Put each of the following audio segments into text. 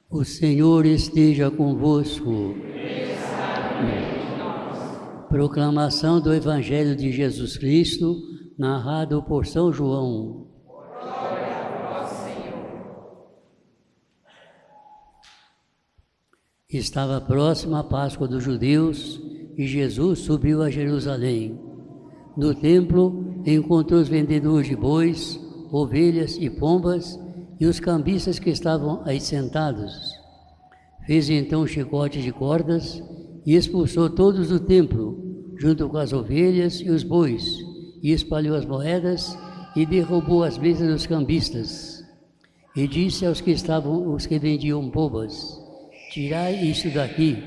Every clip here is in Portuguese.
O Senhor esteja convosco. Proclamação do Evangelho de Jesus Cristo, narrado por São João. Glória a vós, Senhor. Estava próxima a Páscoa dos judeus e Jesus subiu a Jerusalém. No templo, encontrou os vendedores de bois, ovelhas e pombas e os cambistas que estavam aí sentados. Fez então um chicote de cordas e expulsou todos do templo, junto com as ovelhas e os bois, e espalhou as moedas e derrubou as mesas dos cambistas. E disse aos que vendiam pombas: tirai isso daqui,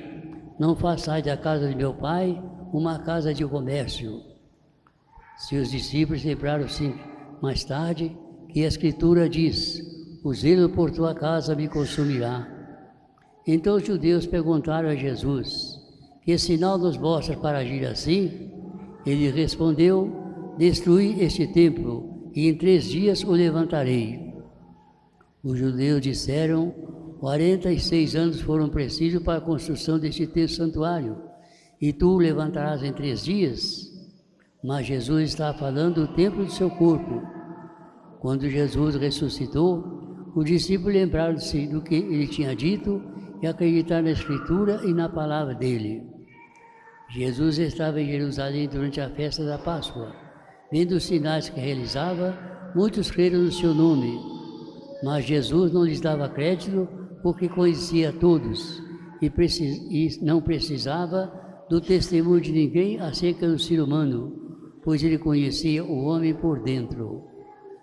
não façais da casa de meu pai uma casa de comércio. Seus discípulos lembraram-se mais tarde que a Escritura diz: o zelo por tua casa me consumirá. Então os judeus perguntaram a Jesus: que sinal nos mostra para agir assim? Ele respondeu: destruí este templo e em 3 dias o levantarei. Os judeus disseram: 46 anos foram precisos para a construção deste templo santuário, e tu o levantarás em 3 dias? Mas Jesus estava falando do templo do seu corpo. Quando Jesus ressuscitou, os discípulos lembraram-se do que ele tinha dito e acreditaram na Escritura e na palavra dele. Jesus estava em Jerusalém durante a festa da Páscoa. Vendo os sinais que realizava, muitos creram no seu nome. Mas Jesus não lhes dava crédito porque conhecia todos e não precisava do testemunho de ninguém acerca do ser humano, pois ele conhecia o homem por dentro.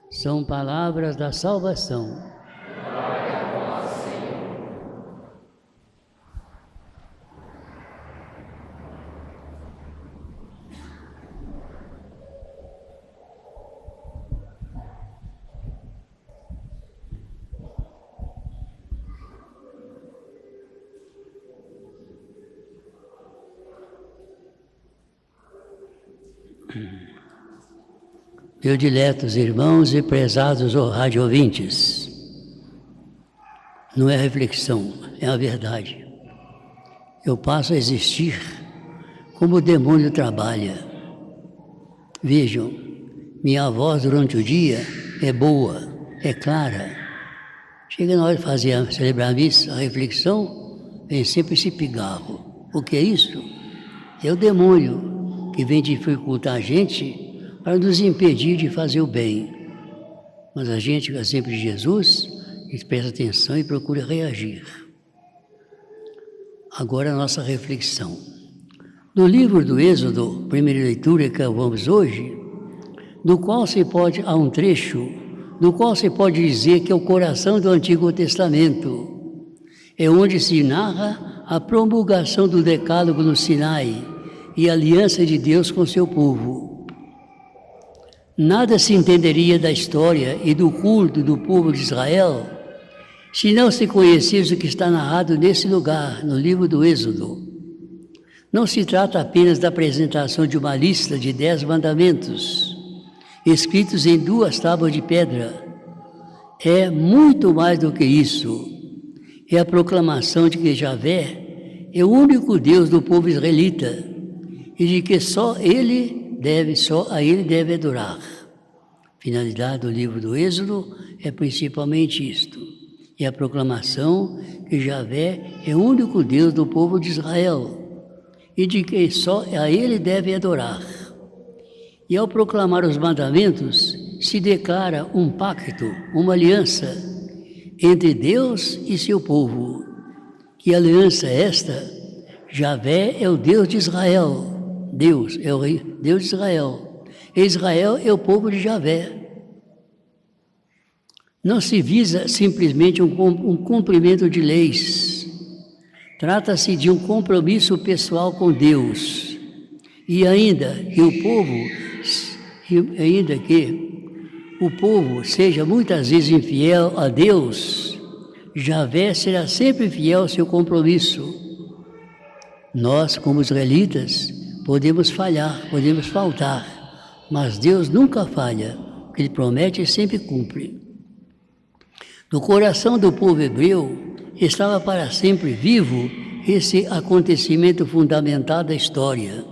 São palavras da salvação. Glória a vós, Senhor. Meus diletos irmãos e prezados rádio ouvintes, não é reflexão, é a verdade. Eu passo a existir como o demônio trabalha. Vejam, minha voz durante o dia é boa, é clara. Chega na hora de celebrar a missa, a reflexão, vem sempre esse pigarro. O que é isso? É o demônio que vem dificultar a gente para nos impedir de fazer o bem. Mas a gente, a exemplo de Jesus, presta atenção e procura reagir. Agora a nossa reflexão. No livro do Êxodo, primeira leitura que vamos hoje, há um trecho no qual se pode dizer que é o coração do Antigo Testamento. É onde se narra a promulgação do Decálogo no Sinai e a aliança de Deus com seu povo. Nada se entenderia da história e do culto do povo de Israel se não se conhecesse o que está narrado nesse lugar, no livro do Êxodo. Não se trata apenas da apresentação de uma lista de 10 mandamentos, escritos em 2 tábuas de pedra. É muito mais do que isso. É a proclamação de que Javé é o único Deus do povo israelita e de que só a ele deve adorar. Finalidade do livro do Êxodo é principalmente isto. É a proclamação que Javé é o único Deus do povo de Israel e de que só a ele deve adorar. E ao proclamar os mandamentos, se declara um pacto, uma aliança entre Deus e seu povo. Que aliança é esta? Javé é o Deus de Israel. Deus é o Deus de Israel. Israel é o povo de Javé. Não se visa simplesmente um cumprimento de leis. Trata-se de um compromisso pessoal com Deus. E ainda que o povo seja muitas vezes infiel a Deus, Javé será sempre fiel ao seu compromisso. Nós, como israelitas, podemos falhar, podemos faltar, mas Deus nunca falha. O que Ele promete, Ele sempre cumpre. No coração do povo hebreu estava para sempre vivo esse acontecimento fundamental da história.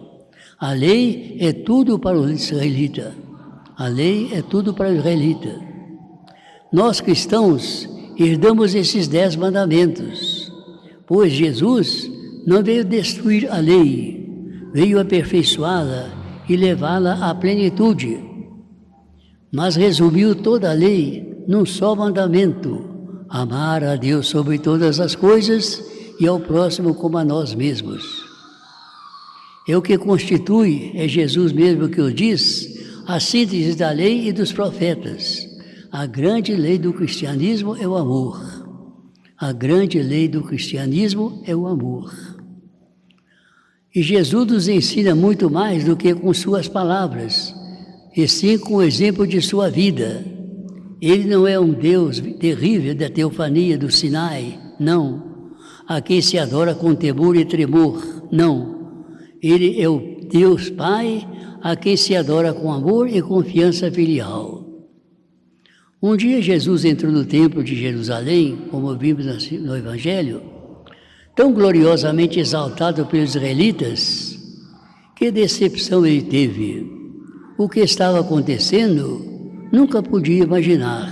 A lei é tudo para o israelita. A lei é tudo para o israelita. Nós cristãos herdamos esses 10 mandamentos, pois Jesus não veio destruir a lei, veio aperfeiçoá-la e levá-la à plenitude. Mas resumiu toda a lei num só mandamento: amar a Deus sobre todas as coisas e ao próximo como a nós mesmos. É o que constitui, é Jesus mesmo que o diz, a síntese da lei e dos profetas. A grande lei do cristianismo é o amor. A grande lei do cristianismo é o amor. E Jesus nos ensina muito mais do que com suas palavras, e sim com o exemplo de sua vida. Ele não é um Deus terrível da teofania do Sinai, não. A quem se adora com temor e tremor, não. Ele é o Deus Pai, a quem se adora com amor e confiança filial. Um dia Jesus entrou no templo de Jerusalém, como vimos no Evangelho, tão gloriosamente exaltado pelos israelitas. Que decepção ele teve! O que estava acontecendo, nunca podia imaginar.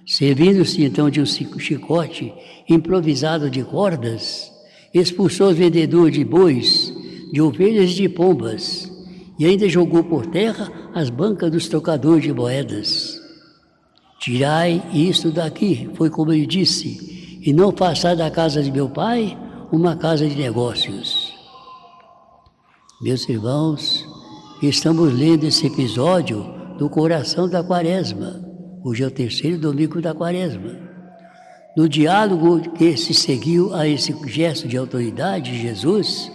Servindo-se então de um chicote improvisado de cordas, expulsou os vendedores de bois, de ovelhas e de pombas, e ainda jogou por terra as bancas dos trocadores de moedas. Tirai isto daqui, foi como ele disse, e não façai da casa de meu pai uma casa de negócios. Meus irmãos, estamos lendo esse episódio do coração da Quaresma. Hoje é o 3º domingo da Quaresma. No diálogo que se seguiu a esse gesto de autoridade de Jesus,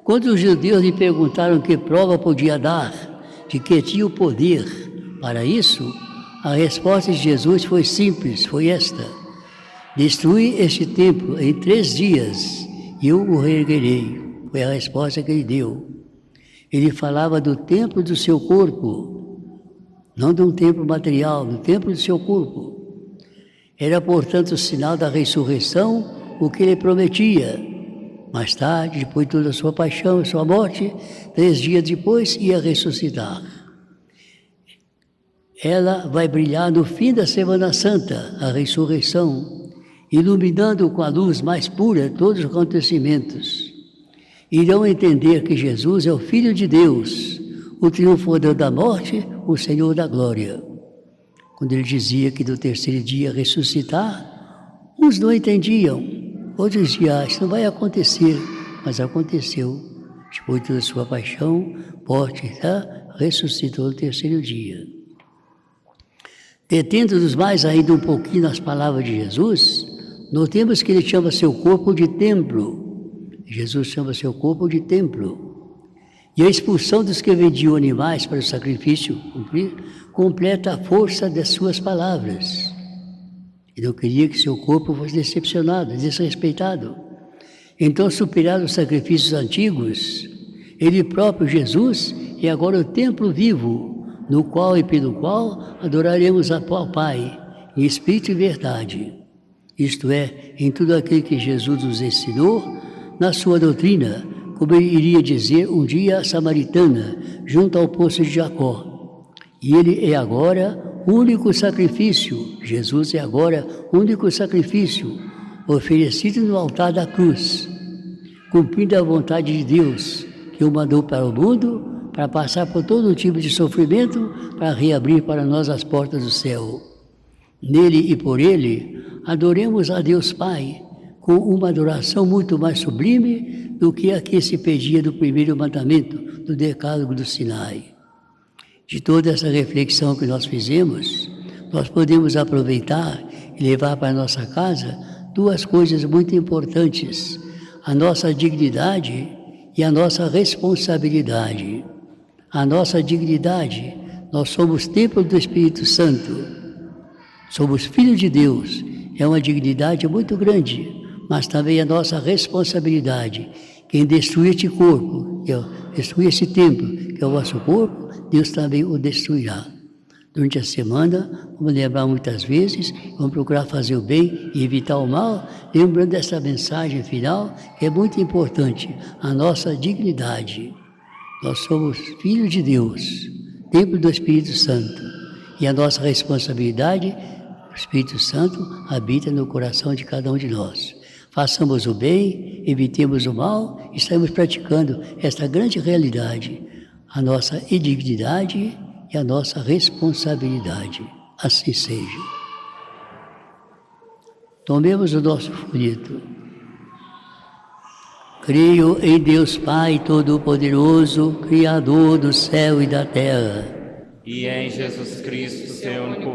quando os judeus lhe perguntaram que prova podia dar, de que tinha o poder para isso, a resposta de Jesus foi simples, foi esta: destruí este templo em 3 dias e eu o reerguerei. Foi a resposta que ele deu. Ele falava do templo do seu corpo, não de um templo material, do templo do seu corpo. Era, portanto, o sinal da ressurreição, o que ele prometia. Mais tarde, depois de toda a sua paixão e sua morte, 3 dias depois ia ressuscitar. Ela vai brilhar no fim da Semana Santa, a ressurreição, iluminando com a luz mais pura todos os acontecimentos. Irão entender que Jesus é o Filho de Deus, o triunfador da morte, o Senhor da glória. Quando ele dizia que no 3º dia ia ressuscitar, uns não entendiam, outros diziam: isso não vai acontecer, mas aconteceu. Depois de toda a sua paixão, morte, ressuscitou no 3º dia. Detendo-nos mais ainda um pouquinho nas palavras de Jesus, notemos que ele chama seu corpo de templo. Jesus chama seu corpo de templo. E a expulsão dos que vendiam animais para o sacrifício cumprir, completa a força das suas palavras. Ele não queria que seu corpo fosse decepcionado, desrespeitado. Então, superado os sacrifícios antigos, ele próprio, Jesus, é agora o templo vivo, no qual e pelo qual adoraremos ao Pai, em espírito e verdade. Isto é, em tudo aquilo que Jesus nos ensinou, na sua doutrina, como ele iria dizer um dia a samaritana, junto ao poço de Jacó. E ele é agora o único sacrifício, Jesus é agora o único sacrifício oferecido no altar da cruz, cumprindo a vontade de Deus, que o mandou para o mundo, para passar por todo tipo de sofrimento, para reabrir para nós as portas do céu. Nele e por ele, adoremos a Deus Pai, com uma adoração muito mais sublime do que a que se pedia do 1º mandamento, do Decálogo do Sinai. De toda essa reflexão que nós fizemos, nós podemos aproveitar e levar para a nossa casa 2 coisas muito importantes: a nossa dignidade e a nossa responsabilidade. A nossa dignidade, nós somos templo do Espírito Santo, somos filhos de Deus, é uma dignidade muito grande, mas também a nossa responsabilidade. Quem destruir este corpo, destruir esse templo, que é o vosso corpo, Deus também o destruirá. durante a semana, vamos lembrar muitas vezes, vamos procurar fazer o bem e evitar o mal, lembrando dessa mensagem final, que é muito importante, a nossa dignidade. Nós somos filhos de Deus, templo do Espírito Santo, e a nossa responsabilidade, o Espírito Santo habita no coração de cada um de nós. Façamos o bem, evitemos o mal, estamos praticando esta grande realidade, a nossa dignidade e a nossa responsabilidade. Assim seja. Tomemos o nosso folheto. Creio em Deus Pai Todo-Poderoso, Criador do céu e da terra. E em Jesus Cristo, seu único